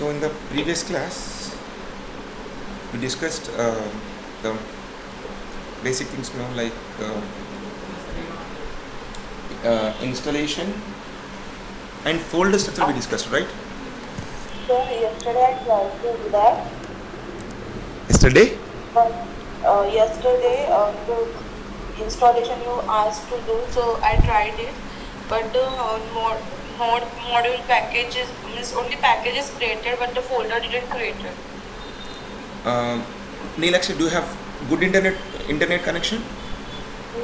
So in the previous class, we discussed the basic things, like installation and folder structure we discussed, right? So yesterday I tried to do that. Yesterday? But yesterday the installation you asked to do, so I tried it. But the module packages means only packages created, but the folder didn't create it. Neelakshi, do you have good internet connection?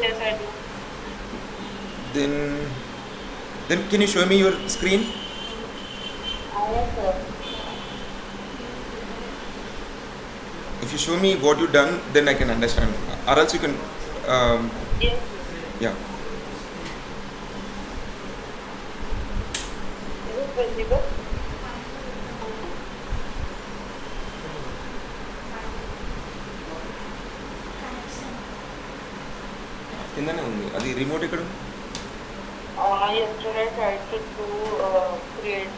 Yes, I do. Then can you show me your screen? Yes, sir. If you show me what you've done, then I can understand. Or else you can, Yes. yeah. Is it visible? కిందనే ఉంది అది remote ఎక్కడ ఉంది? Yesterday I tried to do create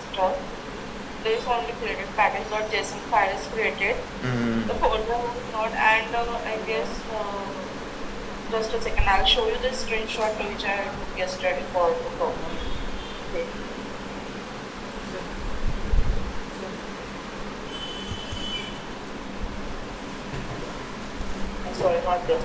stuff. There is only created package.json file is created. The folder was not, and I guess just a second, I'll show you the screenshot which I took yesterday for the problem. Okay. Sorry, not this.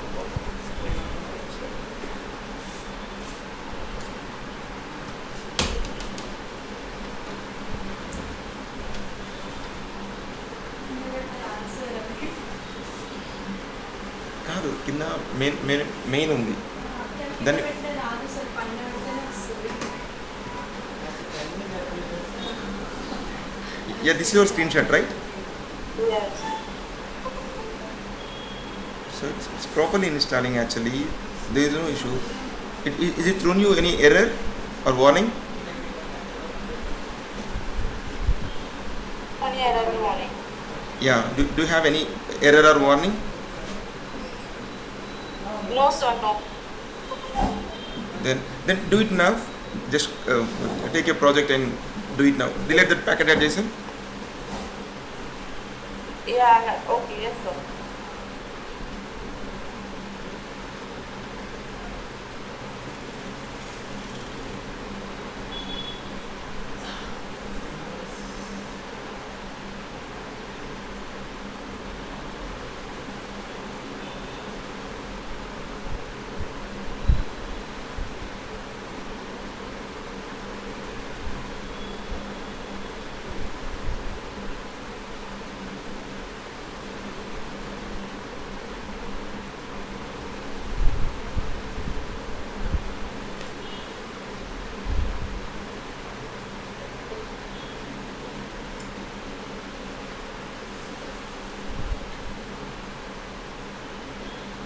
కాదు కింద main ఉంది దాన్ని yeah, this is your screenshot, right? Yes. So it's properly installing actually. There is no issue. Is it thrown you any error or warning? Any error warning? Yeah, do you have any error or warning? No, sir, no. Then do it now. Just take your project and do it now. Delete that packet.json. Yeah, okay, yes, sir.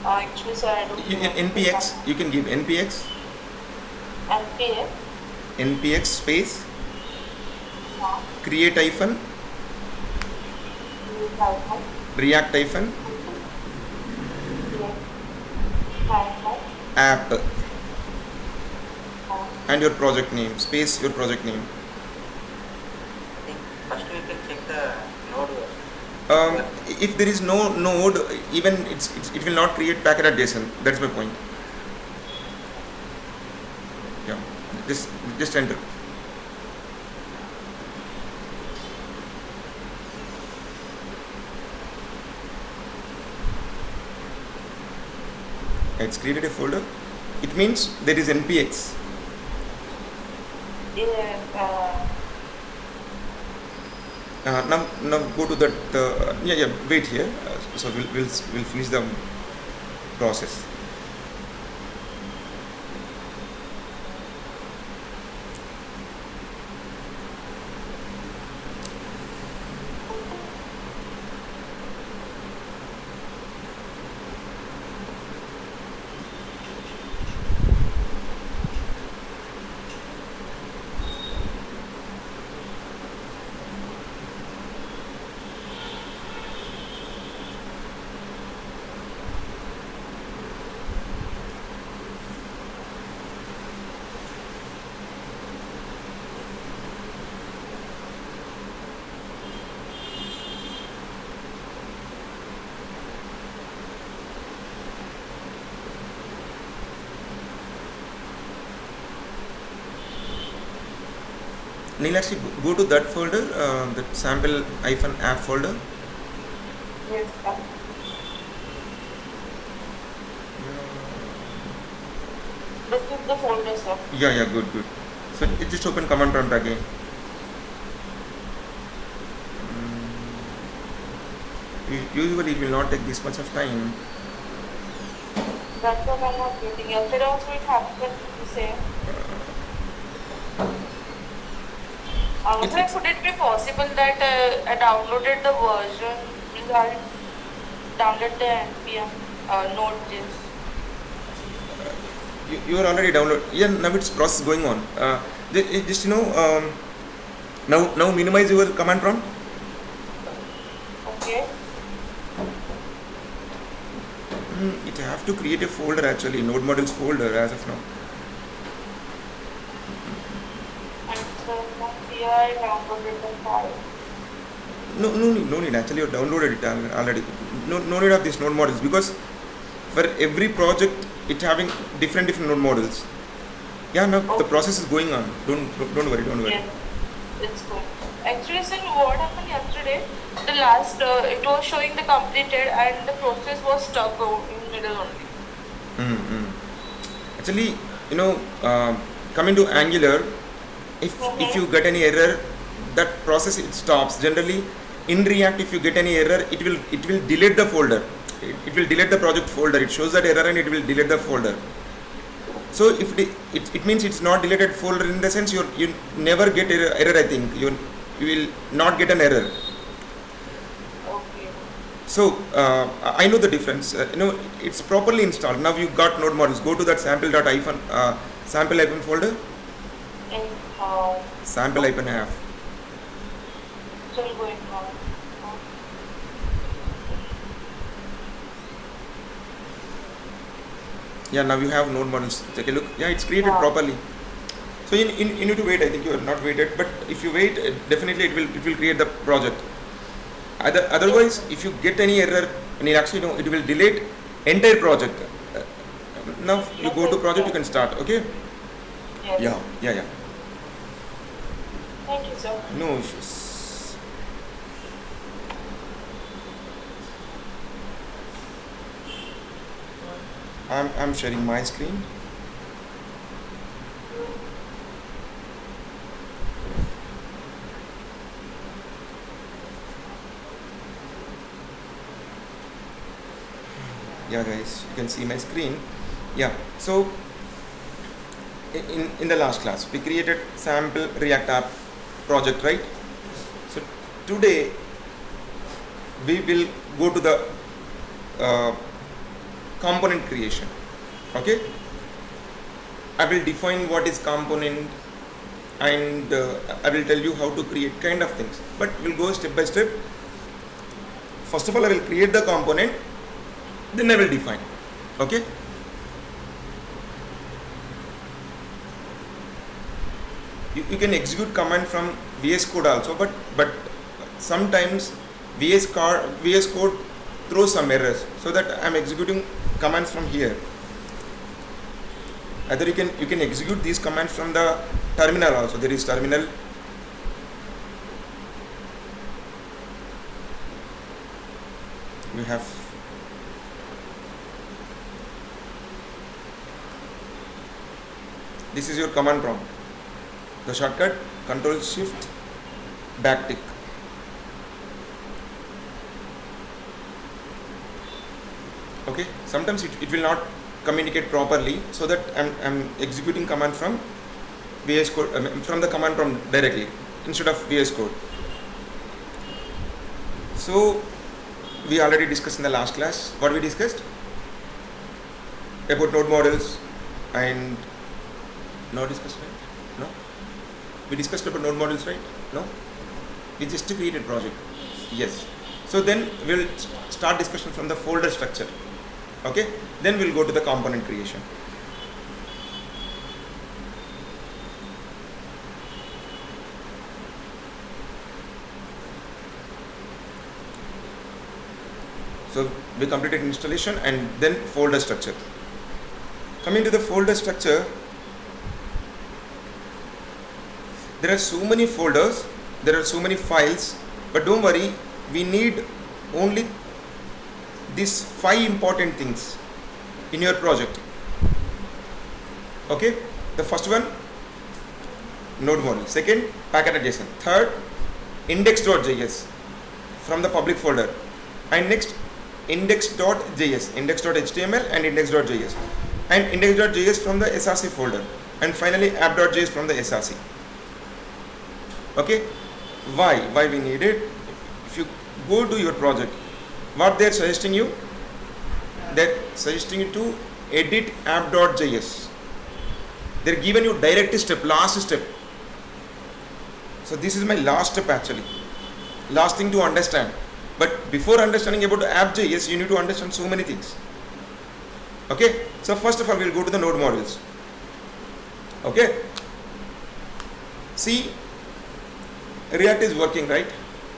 Actually, sir, I don't know. npx, you can give npx NPS. space create hyphen react hyphen app and your project name, space your project name. First we can check the node. If there is no node, even it will not create packet.json. That's my point. Yeah, just enter. It's created a folder. It means there is npx. Yes. Now go to that. Wait here. So we'll finish the process. Neelakshi, go to that folder, that sample-app folder. Yes, sir. This is the folder, sir. Yeah, good. So it just open command prompt again. Usually it will not take this much of time. That's what I'm not getting. Yesterday also it happened the same. It's- Could it be possible that I downloaded the version result, downloaded the npm Node.js? You are already download. Yeah, now it's process going on. Just now minimize your command prompt. Okay. It have to create a folder actually, node models folder as of now. And so from here I downloaded the file. No need. Actually, you downloaded it already. No need of these node models, because for every project it having different node models. Yeah, now the process is going on. Don't worry. Yes, it's good. Actually, sir, what happened yesterday? The last it was showing the completed and the process was stuck in middle only. Actually, coming to Angular, if you get any error, that process it stops. Generally, in React, if you get any error, it will delete the folder. It will delete the project folder. It shows that error and it will delete the folder. So if it means it's not deleted folder, in the sense you never get error. I think you will not get an error. Okay. So I know the difference. It's properly installed. Now you got node models. Go to that sample-hyphen folder. In Sample-app. still going on. Yeah, now you have node models. Take a look. Yeah, it's created Yeah. properly. So you need to wait. I think you are not waited, but if you wait, definitely it will create the project. Otherwise, if you get any error, actually it will delete entire project. Now you go to project, you can start. Okay? Yes. Yeah. Thank you, sir. No issues. I'm sharing my screen. Yeah, guys, you can see my screen. Yeah, so in the last class we created sample React app project, right? So today we will go to the component creation. Okay, I will define what is component, and I will tell you how to create kind of things, but we'll go step by step. First of all, I will create the component, then I will define. Okay, you can execute command from VS Code also, but sometimes VS Code throws some errors, so that I am executing commands from here. Either you can execute these commands from the terminal also. There is terminal. We have this is your command prompt. The shortcut Control Shift backtick. Okay, sometimes it will not communicate properly, so that I'm executing command from VS Code, from the command prompt directly instead of VS Code. So we already discussed in the last class. What we discussed about node models, and not discussed, right? No, we discussed about node models, right? No, we just created project. Yes. So then we'll start discussion from the folder structure. Okay, then we'll go to the component creation. So we completed installation and then folder structure. Coming to the folder structure, there are so many folders, there are so many files, but don't worry, we need only these 5 important things in your project. Okay, the first one, node module. Second, packet.json. Third, index.js from the public folder. And next, index.js, index.html and index.js. And index.js from the src folder. And finally, app.js from the src. Okay, why we need it? If you go to your project, what they're suggesting you? They're suggesting you to edit app.js. They're given you direct step, last step. So this is my last step actually. Last thing to understand. But before understanding about app.js, you need to understand so many things. Okay, so first of all, we'll go to the node modules. Okay, see, React is working, right?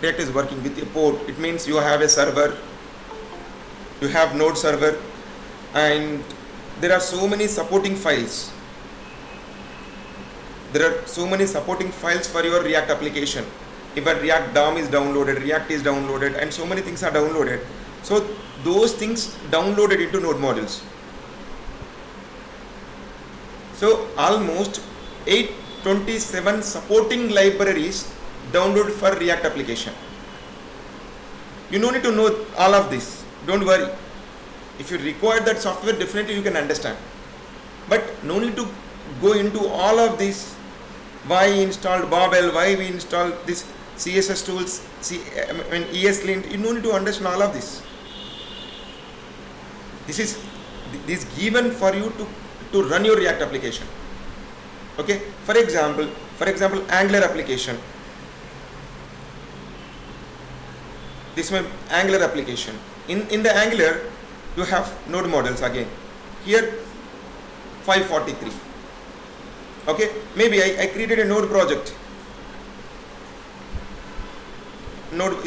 React is working with a port. It means you have a server, you have node server, and there are so many supporting files. There are so many supporting files for your React application. Even React DOM is downloaded, React is downloaded, and so many things are downloaded. So those things downloaded into node modules. So almost 827 supporting libraries downloaded for React application. You don't need to know all of this. Don't worry. If you require that software, definitely you can understand. But no need to go into all of this. Why installed Babel? Why we installed this CSS tools? ESLint. You don't need to understand all of this. This is given for you to run your React application. Okay. For example, Angular application. This is my Angular application. In the Angular, you have node modules again. Here, 543. Okay, maybe I created a node project.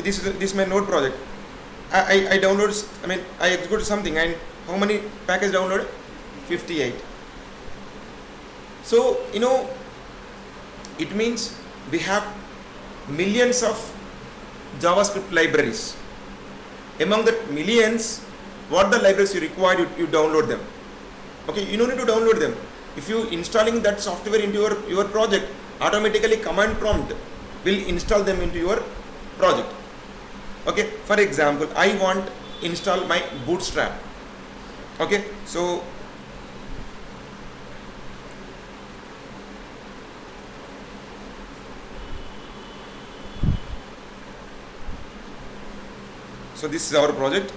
This is my node project. I downloaded. I executed something, and how many packages downloaded? 58. So it means we have millions of JavaScript libraries. Among the millions, what the libraries you require, you download them. Okay, you don't need to download them. If you installing that software into your project, automatically command prompt will install them into your project. Okay, for example, I want install my Bootstrap. Okay, so this is our project,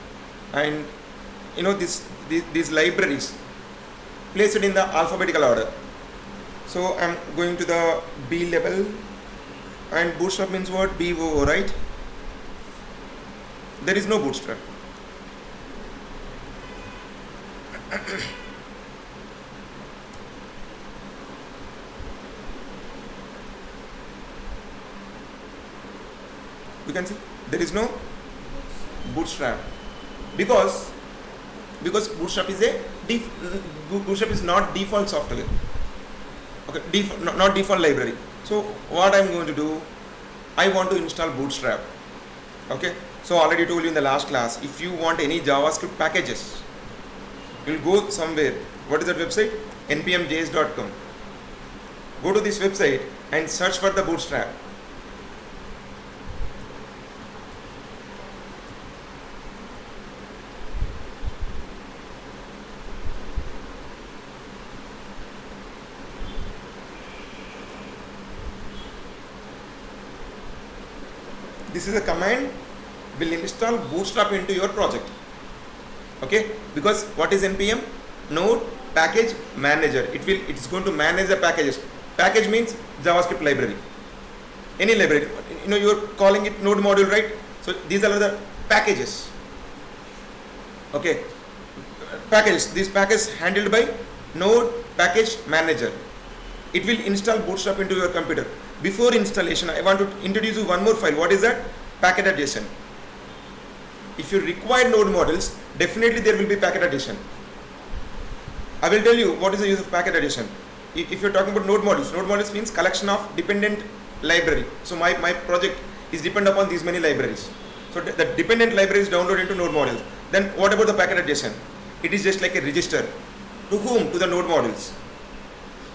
and these libraries place it in the alphabetical order. So I'm going to the B level, and Bootstrap means what? BOO, right? There is no Bootstrap. You can see there is no Bootstrap because Bootstrap is not default software. Okay, not default library. So what I'm going to do, I want to install Bootstrap. Okay, so already told you in the last class, if you want any JavaScript packages, you'll go somewhere. What is that website? npmjs.com. Go to this website and search for the Bootstrap. This is a command will install Bootstrap into your project. Okay, because what is npm? Node package manager. It's going to manage the packages. Package means JavaScript library. Any library. You're calling it node module, right? So these are the packages. Okay, packages. These packages handled by node package manager. It will install Bootstrap into your computer. Before installation, I want to introduce you one more file. What is that? Packet.json. If you require node models, definitely there will be packet.json. I will tell you what is the use of packet.json. if you're talking about node modules means collection of dependent library. So my project is dependent upon these many libraries. So the dependent library is downloaded into node modules. Then what about the packet JSON? It is just like a register. To whom? To the node modules.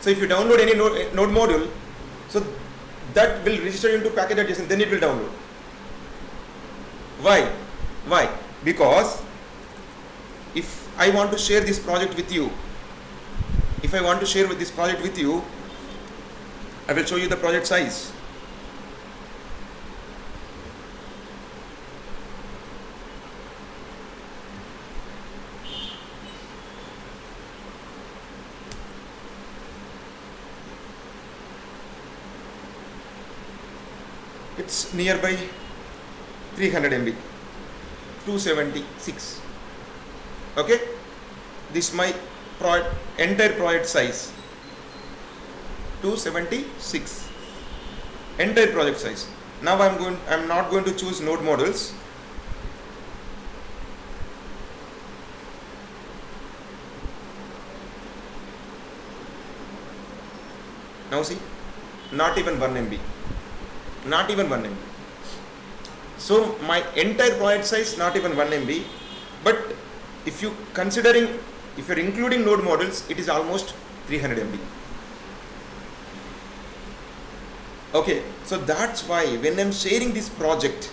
So if you download any node module, so that will register into packet JSON, then it will download. Why? Because if I want to share this project with you, I will show you the project size. It's nearby 300 MB, 276. Okay, this is my entire project size, 276, entire project size. Now I'm not going to choose node modules. Now see, not even 1 MB. So my entire project size not even 1 MB, but if you're including node modules, it is almost 300 MB. Okay, so that's why when I'm sharing this project,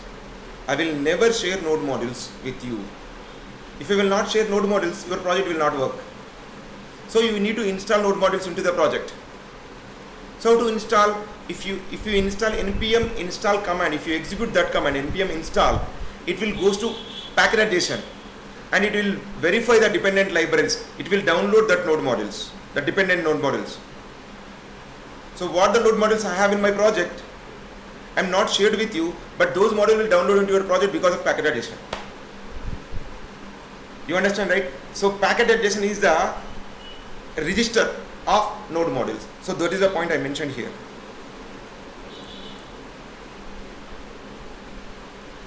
I will never share node modules with you. If you will not share node modules, your project will not work. So you need to install node modules into the project. So to install, if you install npm install command, if you execute that command npm install, it will goes to package.json and it will verify the dependent libraries. It will download that node modules, the dependent node modules. So what the node modules I have in my project, I am not shared with you, but those modules will download into your project because of package.json. You understand, right? So package.json is the register of node modules. So that is the point I mentioned here.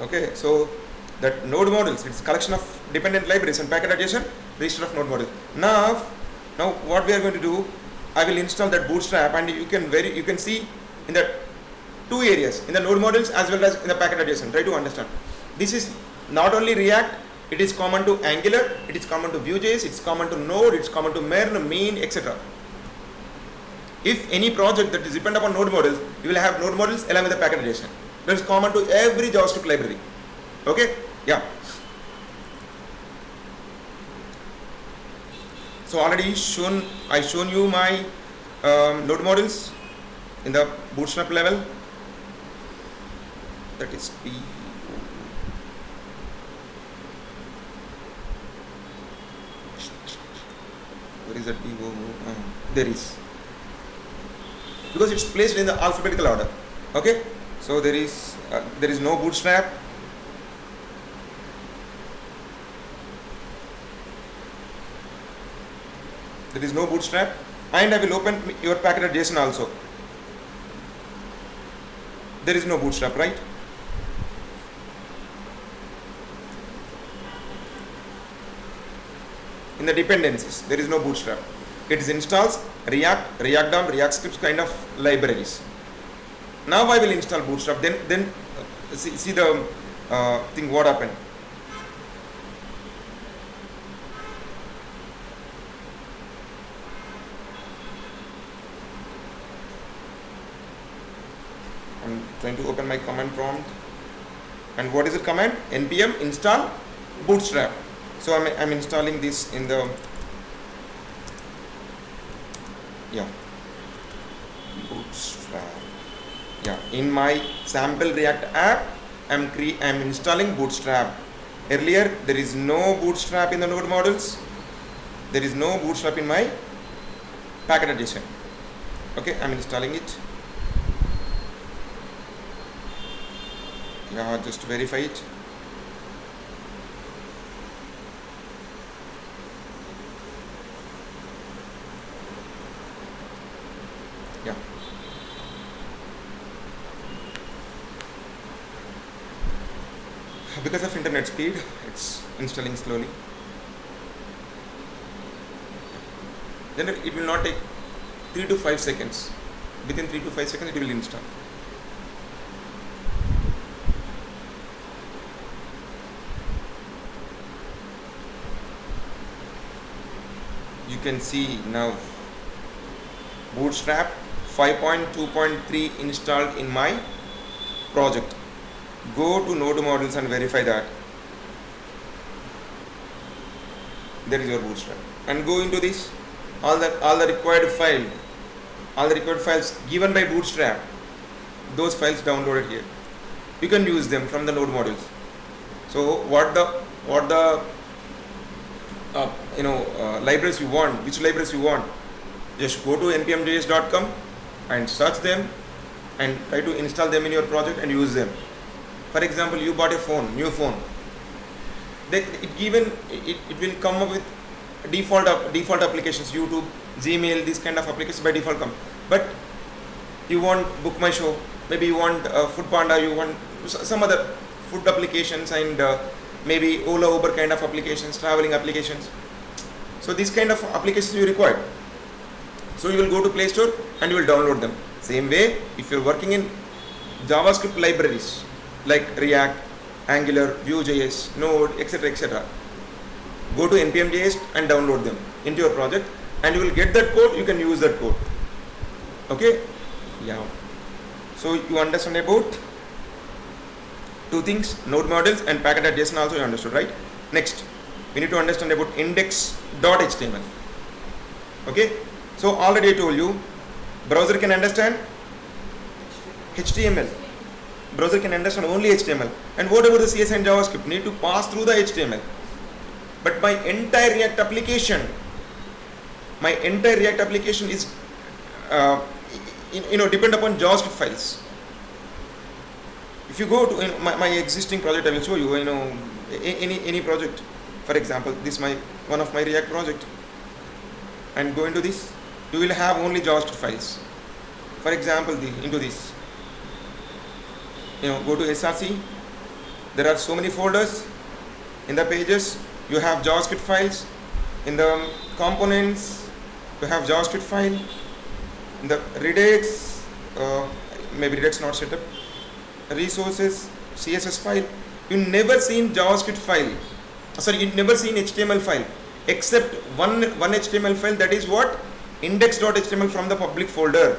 Okay, so that node modules, it's collection of dependent libraries, and package.json, register of node modules. Now what we are going to do, I will install that bootstrap, and you can see in the two areas, in the node modules as well as in the package.json. Try to understand. This is not only React, it is common to Angular, it is common to Vue.js, it's common to Node, it's common to Maven, Main, etc. If any project that is dependent upon node modules, you will have node modules along with the package.json. That is common to every JavaScript library. Okay? Yeah. So already I shown you my node modules in the bootstrap level. That is P. Where is that P? There is. Because it's placed in the alphabetical order. Okay? So there is no bootstrap. There is no bootstrap, and I will open your package.json also. There is no bootstrap, right? In the dependencies, there is no bootstrap. It installs React, React.DOM, React scripts kind of libraries. Now I will install bootstrap. Then see the thing what happened. I'm trying to open my command prompt. And what is the command? npm install bootstrap. So I'm installing this in the bootstrap. In my sample React app, I'm installing bootstrap. Earlier there is no bootstrap in the node modules. There is no bootstrap in my package.json. Okay, I'm installing it. Just verify it. Because of internet speed, it's installing slowly. Then it will not take 3 to 5 seconds. Within 3 to 5 seconds it will install. You can see now Bootstrap 5.2.3 installed in my project. Go to node modules and verify that. There is your Bootstrap. And go into this, all the required files given by Bootstrap, those files downloaded here. You can use them from the node modules. So what the libraries you want, which libraries you want, just go to npmjs.com and search them and try to install them in your project and use them. For example, you bought a new phone. It will come up with default applications, YouTube, Gmail, these kind of applications by default come. But you want Book My Show, maybe you want Food Panda, you want some other food applications, and maybe Ola, Uber kind of applications, traveling applications. So these kind of applications you require. So you will go to Play Store and you will download them. Same way, if you are working in JavaScript libraries like React, Angular, Vue.js, Node, etc., go to npm.js and download them into your project, and you will get that code. You can use that code. Okay? Yeah. So you understand about two things, node modules and packet.json also you understood, right? Next, we need to understand about index.html. Okay? So already I told you, browser can understand HTML. Browser can understand only HTML. And what about the CSS and JavaScript? Need to pass through the HTML. But my entire React application is depend upon JavaScript files. If you go to my existing project, I will show you, any project. For example, this is one of my React project, and go into this, you will have only JavaScript files. For example, into this, go to src. There are so many folders in the pages. You have JavaScript files. In the components, you have JavaScript file. In the Redux, maybe Redux not set up. Resources, CSS file. You never seen JavaScript file. Sorry, you never seen HTML file except one HTML file. That is what? Index.html from the public folder.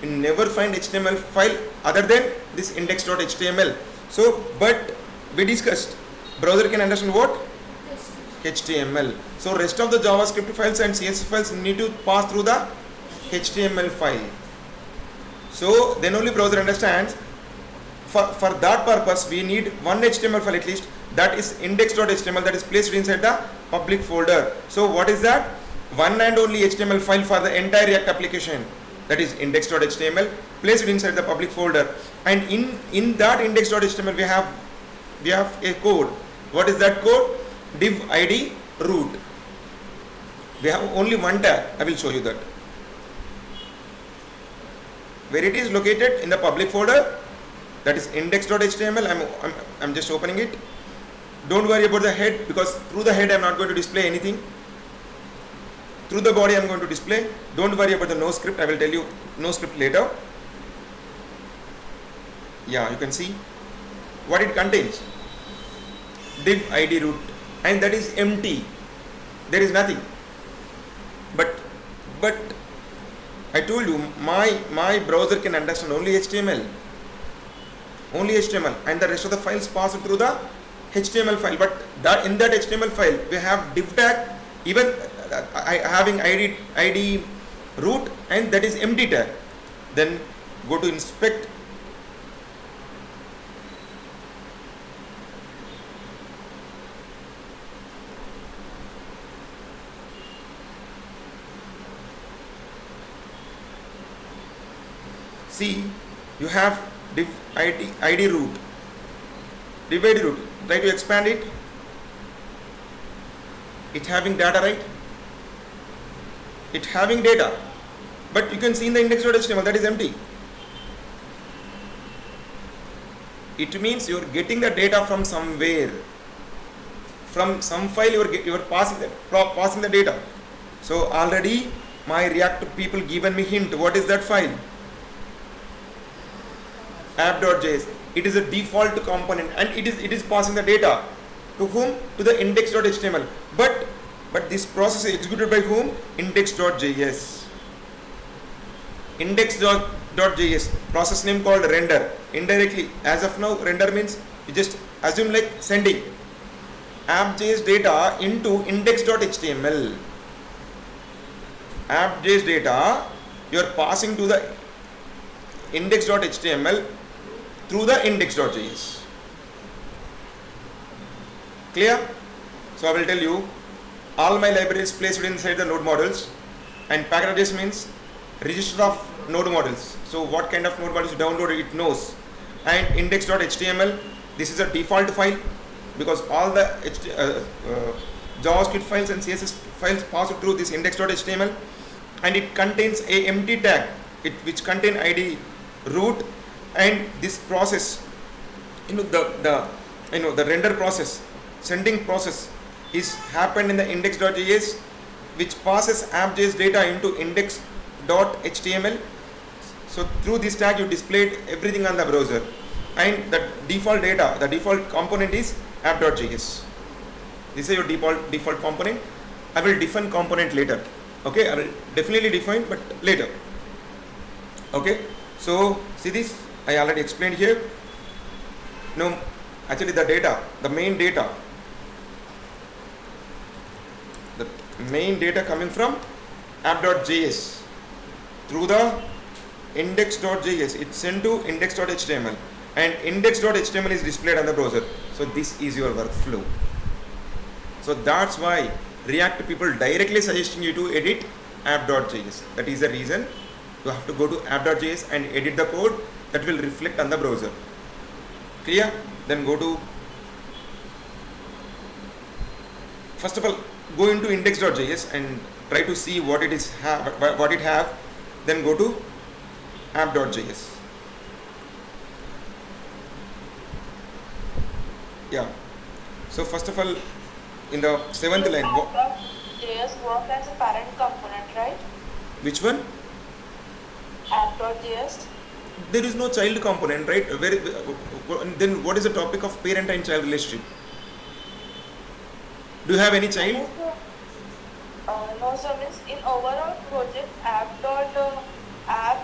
You never find HTML file other than this index.html. So, but we discussed, browser can understand what? HTML. So rest of the JavaScript files and CSS files need to pass through the HTML file. So then only browser understands. For that purpose, we need one HTML file at least, that is index.html, that is placed inside the public folder. So what is that? One and only HTML file for the entire React application, that is index.html, placed inside the public folder. And in that index.html we have a code. What is that code? Div id root. We have only one tag. I will show you that. Where it is located in the public folder, that is index.html. I'm just opening it. Don't worry about the head, because through the head I'm not going to display anything. Through the body I'm going to display. Don't worry about the no script. I will tell you no script later. Yeah, you can see what it contains. Div id root, and that is empty. There is nothing. But I told you, my browser can understand only HTML. Only HTML, and the rest of the files pass through the HTML file. But in that HTML file we have div tag, even having id root, and that is empty tag. Then go to inspect. See, you have div id root. Div id root. Try to expand it. It having data, right? It having data, but you can see in the index.html that is empty. It means you are getting the data from somewhere. From some file you are passing the data. So already my React people given me hint. What is that file? app.js. It is a default component and it is passing the data to whom? To the index.html. But this process is executed by whom? Index.js. Index.js, process name called render. Indirectly, as of now, render means you just assume like sending app.js data into index.html. App.js data you are passing to the index.html through the index.js. Clear? So I will tell you, all my libraries placed inside the node models, and package.js means register of node models. So what kind of node models you download, it knows. And index.html, this is a default file because all the JavaScript files and CSS files pass through this index.html, and it contains a empty tag which contain id root, and this process, the render process, sending process is happened in the index.js, which passes app.js data into index.html. So through this tag you displayed everything on the browser, and the default data, the default component is app.js. This is your default component. I will define component later. Okay, I will definitely define, but later. Okay, so see this, I already explained here. No, actually the data, the main data coming from app.js through the index.js, it's sent to index.html, and index.html is displayed on the browser. So this is your workflow. So that's why React people directly suggesting you to edit app.js. That is the reason you have to go to app.js and edit the code that will reflect on the browser. Clear? Then go to, first of all, go into index.js and try to see what it is what it have. Then go to app.js. Yeah. So first of all, in the 7th line, app.js work as a parent component, right? which one? App.js. There is no child component, right? Then what is the topic of parent and child relationship? Do you have any child? No, sir. Means in overall project, app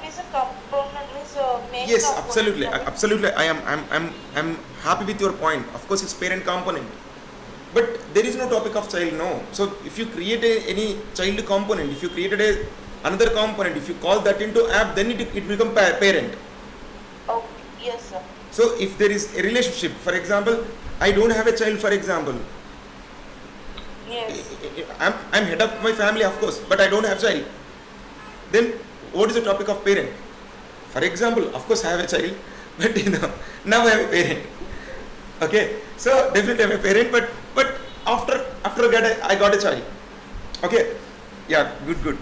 is a component, means main Yes, component. absolutely, absolutely. I'm happy with your point. Of course, it's parent component, but there is no topic of child. No. So if you create any child component, if you created another component, if you call that into app, then it become parent. Okay. Yes, sir. So if there is a relationship, for example, I don't have a child, for example. Yes. I'm head of my family, of course, but I don't have child. Then what is the topic of parent? For example, of course I have a child, but now I have a parent. Okay, so definitely I have a parent, but after that I got a child. Okay, yeah, good.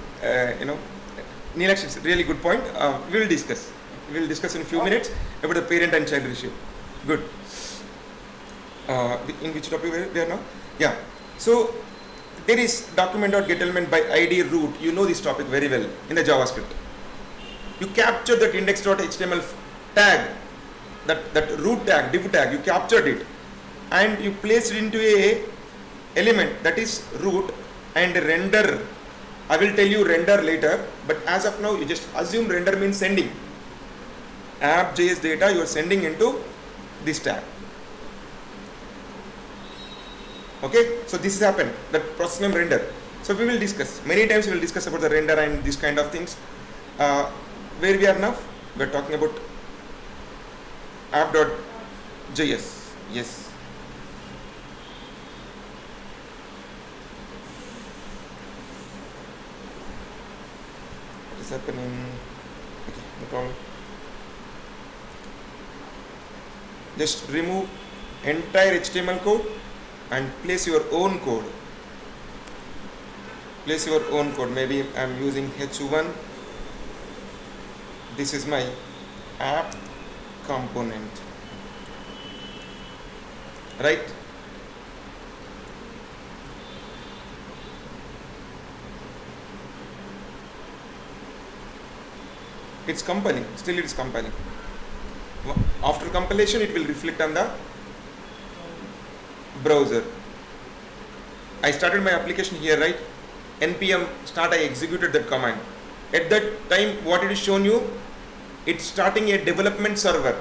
Neelaksh, it's really good point. We will discuss. We will discuss in a few minutes about the parent and child relationship. Good. In which topic we are now? Yeah. So there is document.getElement by id root. You know this topic very well in the JavaScript. You capture that index.html tag, that root tag, div tag, you captured it and you placed it into a element that is root and render. I will tell you render later, but as of now you just assume render means sending. App.js data you are sending into this tag. Okay, so this has happened, that process name render. So we will discuss, many times we will discuss about the render and these kind of things. Where we are now, we are talking about app.js. Yes. What is happening? Okay, no problem. Just remove entire HTML code and place your own code. Place your own code. Maybe I am using h1. This is my app component, right? It's compiling, still it's compiling. After compilation, it will reflect on the browser. I started my application here, right? npm start, I executed that command. At that time, what it is shown you, it's starting a development server.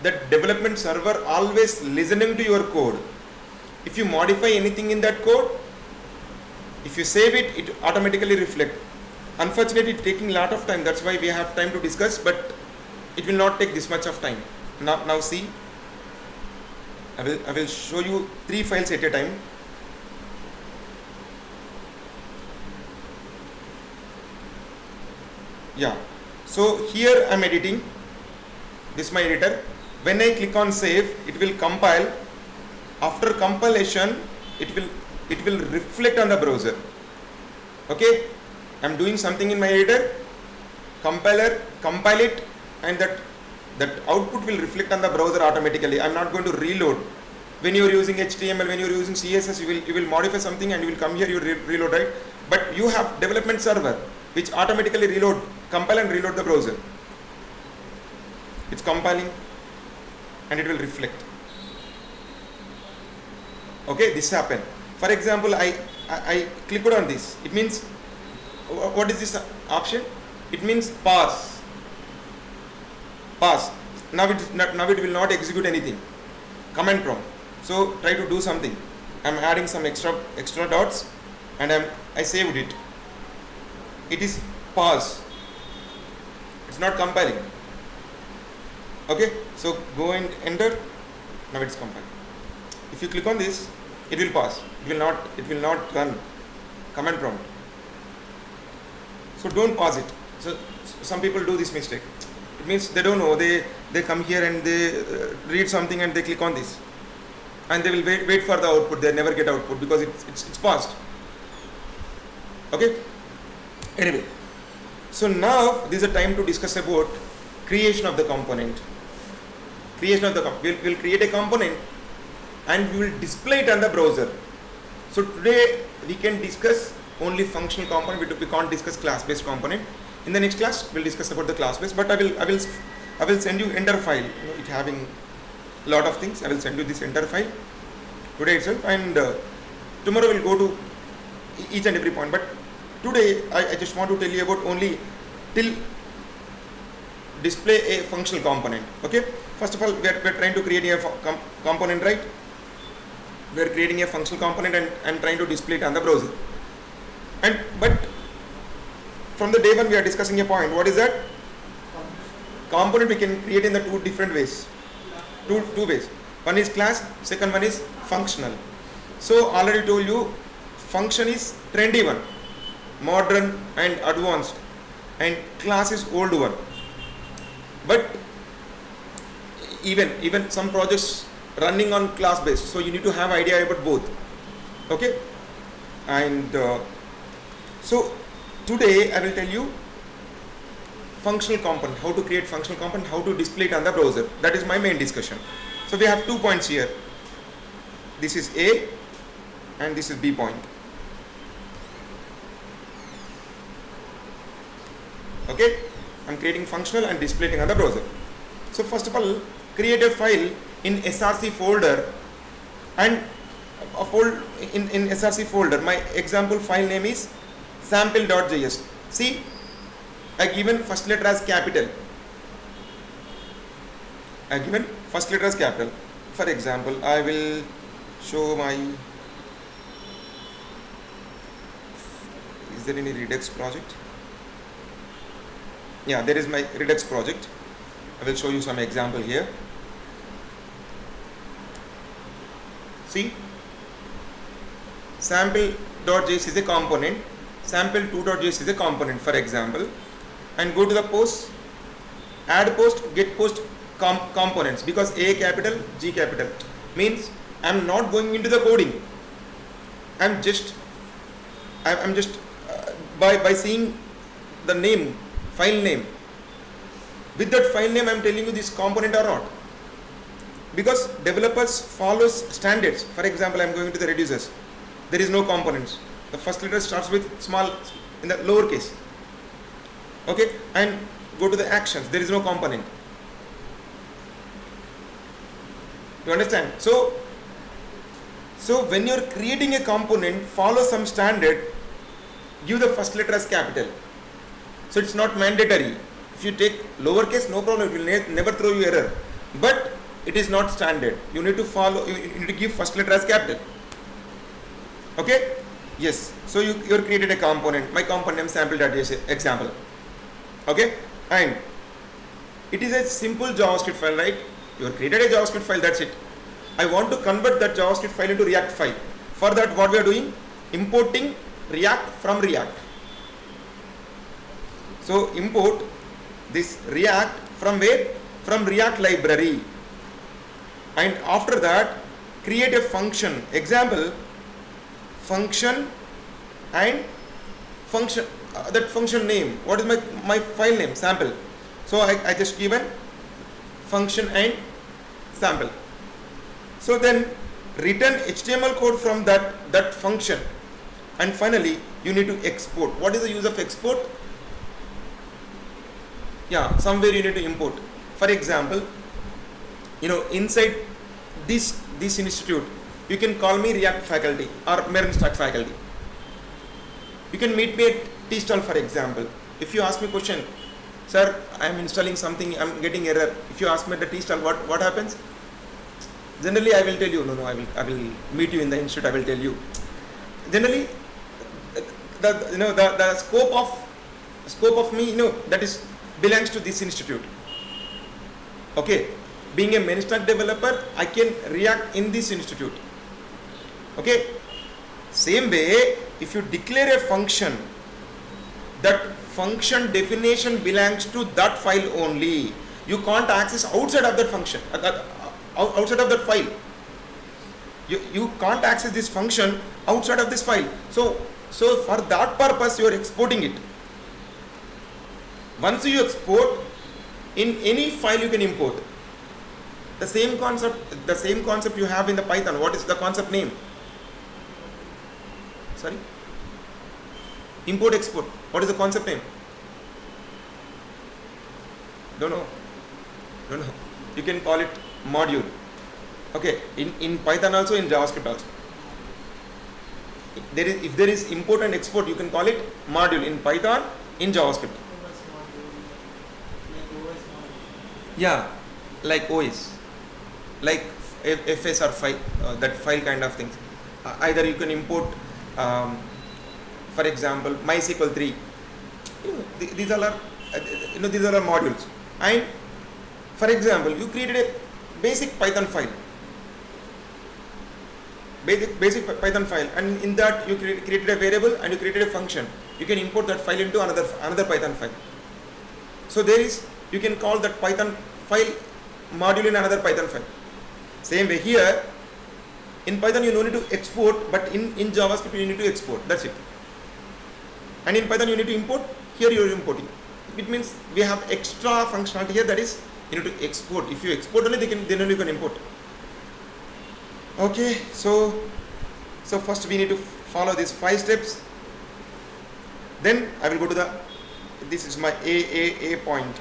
That development server always listening to your code. If you modify anything in that code, if you save it, it automatically reflect. Unfortunately, it's taking a lot of time. That's why we have time to discuss, but it will not take this much of time. Now see, I will show you 3 files at a time. Yeah. So here I am editing. This is my editor. When I click on save, it will compile. After compilation, it will reflect on the browser. Okay. I am doing something in my editor. Compile it, and that output will reflect on the browser automatically. I am not going to reload. When you are using HTML, when you are using CSS, you will modify something and you will come here, you reload, right? But you have development server which automatically compile and reload the browser. It's compiling and it will reflect. Okay, this happened. For example, I clicked on this. It means, what is this option? It means pass. Now it will not execute anything. Command prompt. So try to do something. I'm adding some extra dots, and I saved it. It is pass. It's not compiling. Okay, so go and enter. Now it's compiling. If you click on this, it will pass. It will not run. Command prompt. So don't pause it. So some people do this mistake. It means they don't know. They come here and they read something and they click on this, and they will wait for the output. They never get output because it's paused. Okay. Anyway, so now this is a time to discuss about creation of the component. We'll create a component and we will display it on the browser. So today we can discuss only functional component. We can't discuss class-based component. In the next class we'll discuss about the class-based. But I will send you enter file. It having a lot of things. I will send you this enter file today itself, and tomorrow we'll go to each and every point. But today I just want to tell you about only till display a functional component. Okay. First of all, we are trying to create a component, right? We are creating a functional component and trying to display it on the browser. But from the day one we are discussing a point. What is that? Component we can create in the 2 different ways. Two ways. One is class, second one is functional. So already told you, function is trendy one, modern and advanced, and class is old one. But even some projects running on class based, so you need to have idea about both. Okay. And so today I will tell you functional component, how to create functional component, how to display it on the browser. That is my main discussion. So we have 2 points here. This is A and this is B point. Okay, I'm creating functional and displaying on the browser. So first of all, create a file in src folder, and in src folder my example file name is sample.js. See, I given first letter as capital. For example, I will show my, is there any Redux project? Yeah, there is my Redux project. I will show you some example here. See, sample.js is a component, sample2.js is a component, for example, and go to the post, add post, get post components, because A capital, G capital means I am not going into the coding. I'm just by seeing the name, file name. With that file name, I am telling you this component or not. Because developers follows standards. For example, I am going to the reducers. There is no components. The first letter starts with small in the lowercase. Okay, and go to the actions. There is no component. You understand? So when you're creating a component, follow some standard, give the first letter as capital. So it's not mandatory. If you take lowercase, no problem, it will never throw you error. But it is not standard. You need to follow, you need to give first letter as capital. Okay? Yes. So you created a component. My component name sample.js example. Okay? And it is a simple JavaScript file, right? You have created a JavaScript file, that's it. I want to convert that JavaScript file into React file. For that, what we are doing? Importing React from React. So import this React from where? From React library. And after that, create a function. Example, function and function, that function name. What is my file name? Sample. So I just given function and sample. So then return HTML code from that function. And finally, you need to export. What is the use of export? Yeah, somewhere you need to import. For example, inside this institute, you can call me React faculty or Marine Stack faculty. You can meet me at T-stall, for example. If you ask me a question, sir, I am installing something, I am getting error. If you ask me at the T-stall, what happens? Generally, I will tell you, no, I will meet you in the institute, I will tell you. Generally, the scope of me, that is belongs to this institute. Okay, being a main stack developer, I can React in this institute. Okay, same way, if you declare a function, that function definition belongs to that file only. You can't access outside of that function, outside of that file. You can't access this function outside of this file. So for that purpose, you are exporting it. Once you export, in any file you can import. The same concept you have in the Python. What is the concept name? Sorry? Import export. What is the concept name? Don't know. You can call it module. Okay, in Python also, in JavaScript also. If there is import and export, you can call it module in Python, in JavaScript. Yeah, like OS, like FS or file, that file kind of things. Either you can import, for example, MySQL 3. These are modules. And for example, you created a basic Python file. Basic Python file, and in that you created a variable and you created a function. You can import that file into another Python file. So you can call that Python file module in another Python file. Same way here, in Python you don't need to export, but in JavaScript you need to export. That's it. And in Python you need to import. Here you are importing. It means we have extra functionality here, that is you need to export. If you export only, then only you can import. Okay, so first we need to follow these 5 steps. Then I will go to this is my A point.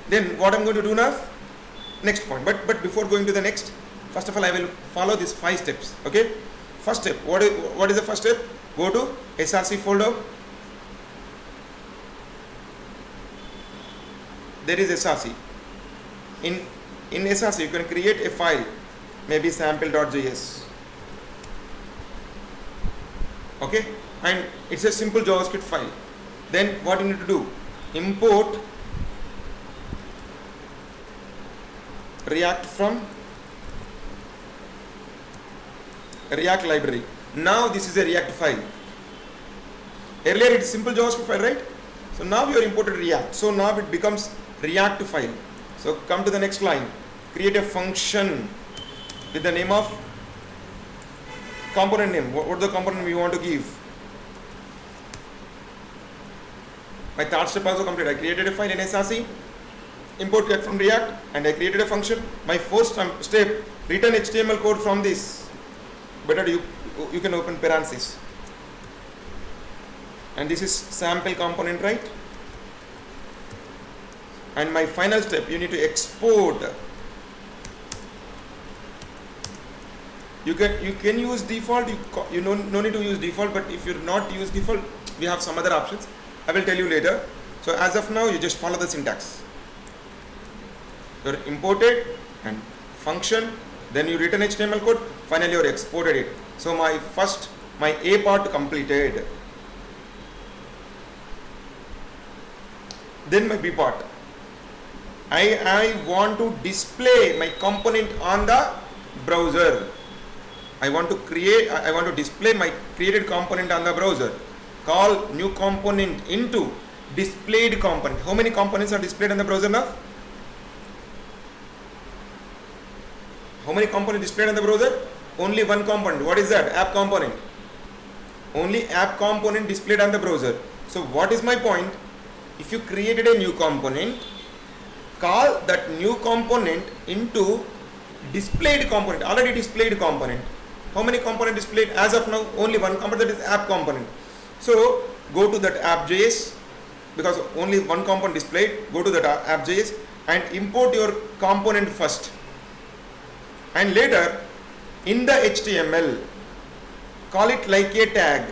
Then what I'm going to do now? Next point. But before going to the next, first of all I will follow these 5 steps. Okay. First step. What is the first step? Go to src folder. There is src. In src you can create a file, maybe sample.js. Okay, and it's a simple JavaScript file. Then what you need to do? Import React from React library. Now this is a React file. Earlier it's simple JavaScript file, right? So now we are imported React. So now it becomes React file. So come to the next line. Create a function with the name of component name. What is the component we want to give? My third step also complete. I created a file in src, import React from React, and I created a function. My fourth step, written HTML code from this. Better you can open parentheses. And this is sample component, right? And my final step, you need to export. You can use default. You no need to use default. But if you're not use default, we have some other options. I will tell you later. So as of now, you just follow the syntax. You're imported and function. Then you written HTML code. Finally, you're exported it. So my A part completed. Then my B part. I want to display my component on the browser. I want to display my created component on the browser. Call new component into displayed component. How many components are displayed on the browser now? How many components displayed on the browser? Only one component. What is that? App component. Only app component displayed on the browser. So what is my point? If you created a new component, call that new component into displayed component, already displayed component. How many components displayed? As of now, only one component, that is app component. So go to that app.js, because only one component displayed. Go to that app.js and import your component first. And later, in the HTML, call it like a tag.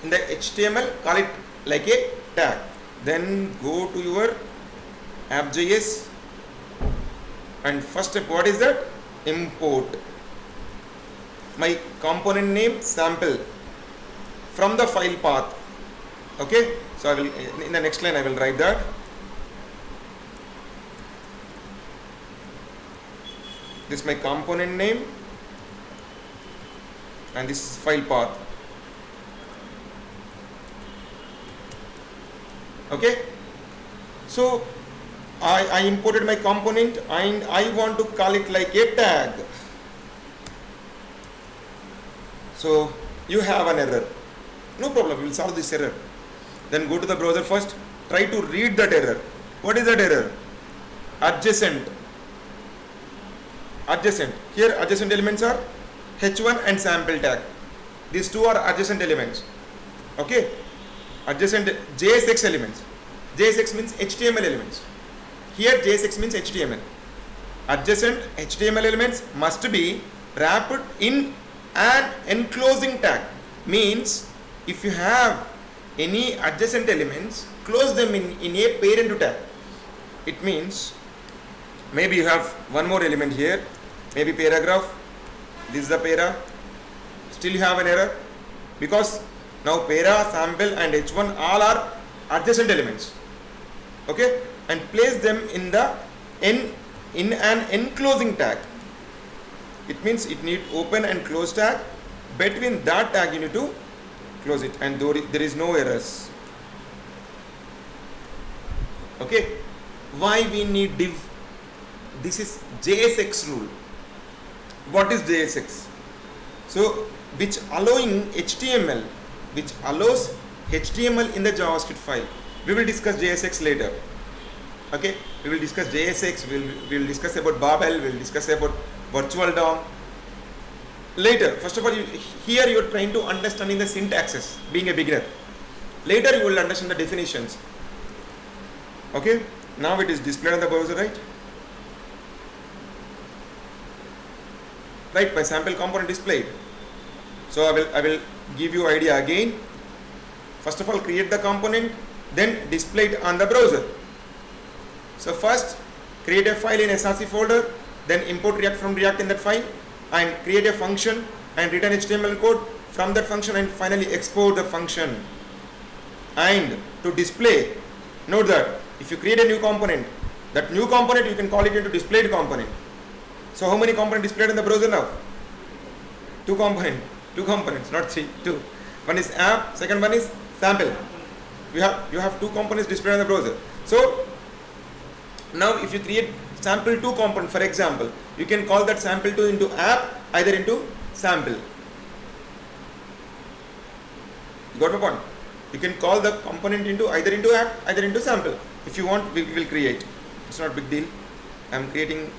In the HTML, call it like a tag. Then go to your app.js and first step, what is that? Import my component name sample from the file path. Okay, so I will, in the next line I will write that. This is my component name and this is file path. Okay, so I imported my component and I want to call it like a tag. So you have an error. No problem, we will solve this error. Then go to the browser first, try to read that error. What is that error? Adjacent. Adjacent. Here adjacent elements are h1 and sample tag. These two are adjacent elements. Okay. Adjacent JSX elements. JSX means HTML elements. Here JSX means HTML. Adjacent HTML elements must be wrapped in an enclosing tag. Means if you have any adjacent elements, close them in a parent tag. It means maybe you have one more element here, maybe paragraph. This is the para. Still you have an error because now para, sample and h1 all are adjacent elements. Okay, and place them in the in an enclosing tag. It means it need open and close tag. Between that tag you need to close it, and there is no errors. Okay, why we need div? This is JSX rule. What is JSX? So which allowing HTML, which allows HTML in the JavaScript file. We will discuss JSX later. Okay, we will discuss JSX, we will discuss about Babel, we will discuss about virtual DOM later. First of all, here you are trying to understanding the syntaxes, being a beginner. Later you will understand the definitions. Okay, now it is displayed on the browser, right? Right, my sample component displayed. So I will give you idea again. First of all, create the component, then display it on the browser. So first create a file in src folder, then import React from React in that file, and create a function and return HTML code from that function, and finally export the function. And to display, note that if you create a new component, that new component you can call it into displayed component. So how many components displayed in the browser now? Two components, not three, two. One is app, second one is sample. You have two components displayed on the browser. So now if you create sample 2 component, for example, you can call that sample 2 into app, either into sample. You got my point? You can call the component into either into app, either into sample. If you want, we will create. It's not a big deal. I am creating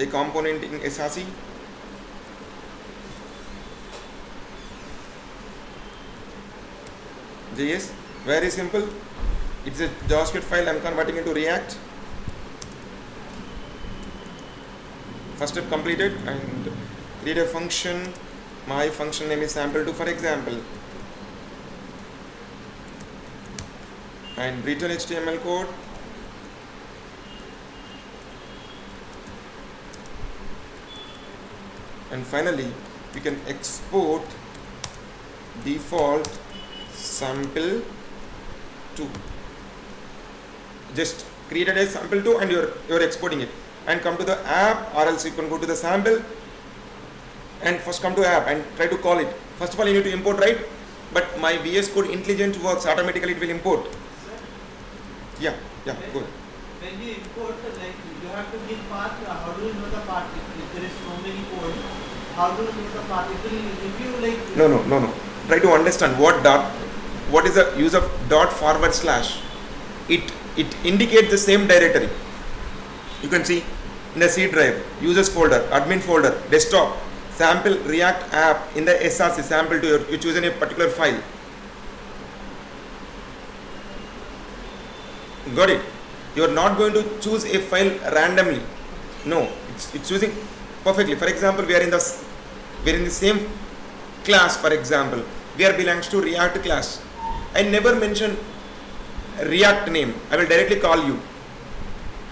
a component in SRC. JS, very simple. It's a JavaScript file I'm converting into React. First step completed, and create a function. My function name is sample2 for example, and return HTML code. And finally we can export default sample2. Just created a sample2 and you're exporting it, and come to the app, or else you can go to the sample and first come to app and try to call it. First of all you need to import, right? But my VS Code intelligent works automatically, it will import. Yeah, go ahead. When you import, like you have to give path. How do you know the path? If there is so many codes, how do you know the path? If you like. No. Try to understand what is the use of // It indicates the same directory. You can see in the C drive, users folder, admin folder, desktop, sample React app, in the SRC sample2, you choose in a particular file. Got it? You are not going to choose a file randomly. No, it's choosing perfectly. For example, we are in the same class. For example, we are belongs to React class. I never mention React name. I will directly call you.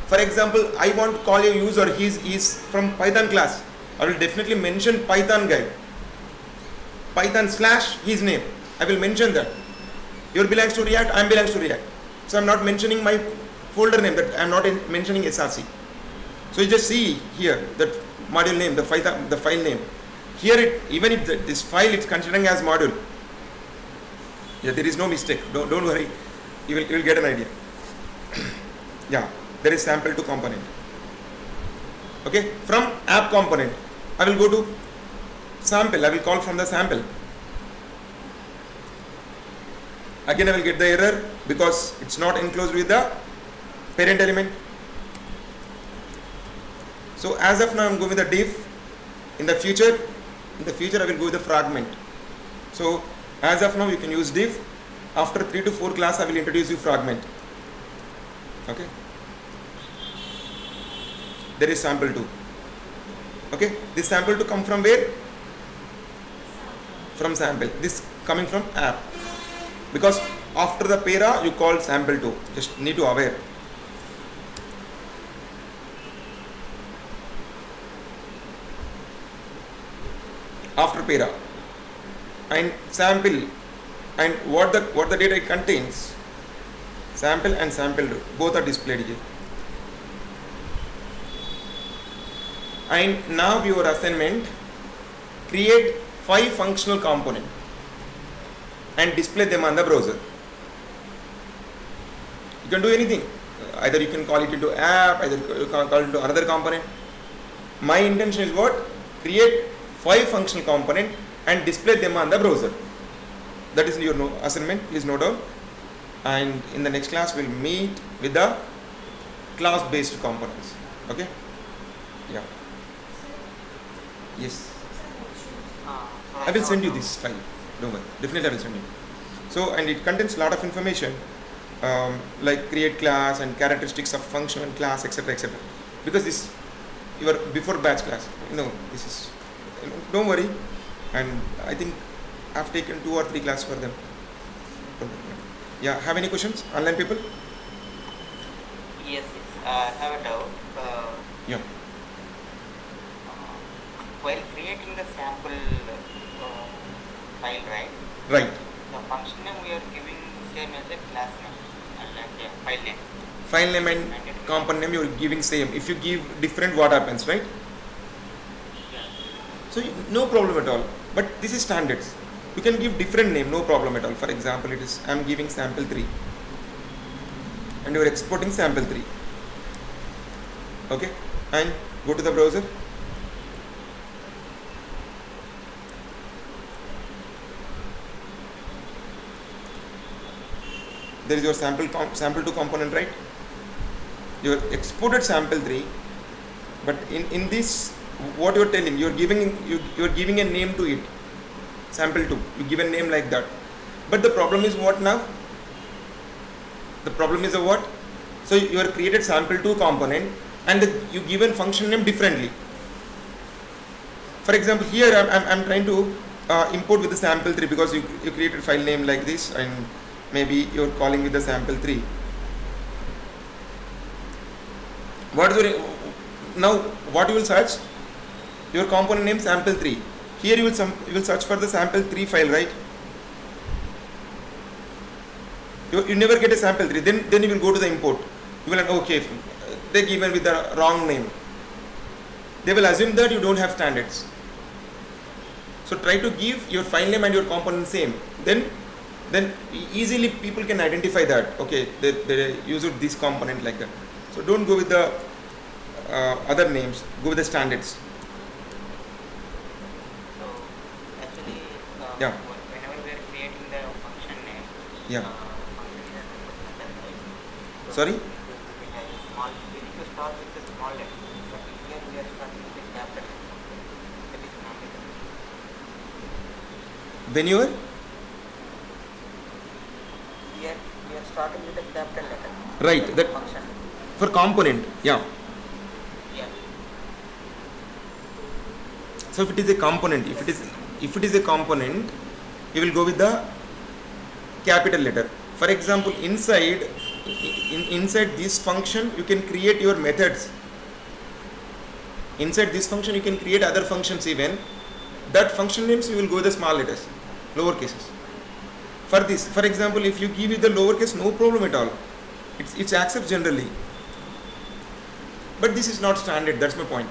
For example, I want to call a user. He's from Python class. I will definitely mention Python guy. Python / his name. I will mention that. You belongs to React. I belongs to React. So I'm not mentioning my folder name. That I'm not mentioning SRC. So you just see here that module name, the file name. Here even if this file is considering as module. Yeah, there is no mistake. Don't worry. You will get an idea. Yeah, there is sample2 component. Okay, from app component, I will go to sample. I will call from the sample. Again, I will get the error because it's not enclosed with the parent element. So as of now, I am going with the div. In the future, I will go with the fragment. So as of now, you can use div. After 3 to 4 class, I will introduce you fragment. Okay. There is sample2. Okay. This sample2 come from where? From sample. This coming from app. Because after the para, you call sample2. Just need to aware. After para. And sample. And what the data contains, sample and sample both are displayed here. And now your assignment, create 5 functional components and display them on the browser. You can do anything. Either you can call it into app, either you can call it into another component. My intention is what? Create 5 functional components and display them on the browser. That is your assignment, please note down. And in the next class, we'll meet with the class-based components. Okay? Yeah. Yes. I will send you this file. Don't worry. Definitely I will send you. So, and it contains a lot of information, like create class and characteristics of function and class, etc., etc. Because this, your before batch class, this is, don't worry. And I think I've taken 2 or 3 classes for them. Yeah, have any questions, online people? Yes. I have a doubt. Yeah. While creating the sample file, right? Right. The function name we are giving same as a class name and like a file name. File name and component name you are giving same. If you give different, what happens, right? Yeah. So no problem at all. But this is standards. You can give different name, no problem at all. For example, it is I am giving sample 3 and you are exporting sample 3. Okay, and go to the browser. There is your sample2 component, right? You exported sample 3, But in this, what you're telling, you're giving a name to it. Sample 2. You give a name like that. But the problem is what now? The problem is a what? So you have created sample 2 component and you given function name differently. For example, here I'm trying to import with the sample 3 because you created file name like this and maybe you're calling with the sample 3. Now what you will search? Your component name sample 3. Here you will search for the sample 3 file, right? You never get a sample 3. Then you will go to the import. You will like, okay, they given with the wrong name. They will assume that you don't have standards. So try to give your file name and your component same. Then easily people can identify that. Okay, they use this component like that. So don't go with the other names. Go with the standards. So actually, Yeah. whenever we are creating the function name, Yeah. function is a method, right? So Sorry? we have a small. We need to start with the small letter, but here we are starting with the capital letter. That is mandatory. When you are Here we are starting with the capital letter. right, that Function. for component, yeah. Yeah. So if it is a component, if it is a component, you will go with the capital letter. For example, inside this function, you can create your methods. Inside this function, you can create other functions even. That function names you will go with the small letters, lower cases. For this, for example, if you give it the lowercase, no problem at all. It's accepts generally. But this is not standard. That's my point.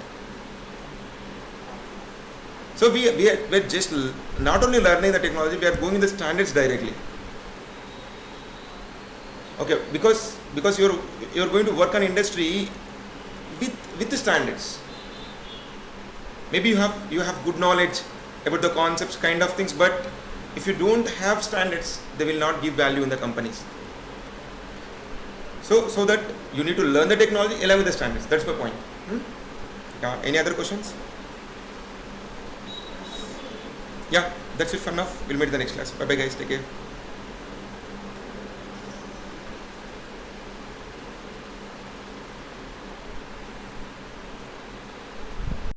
So we're just not only learning the technology, we are going in the standards directly. Okay, because you're going to work on industry with the standards. Maybe you have good knowledge about the concepts, kind of things, but if you don't have standards, they will not give value in the companies. So that you need to learn the technology along with the standards. That's my point. Yeah. Any other questions? Yeah, that's it for now. We'll meet in the next class. Bye bye guys. Take care.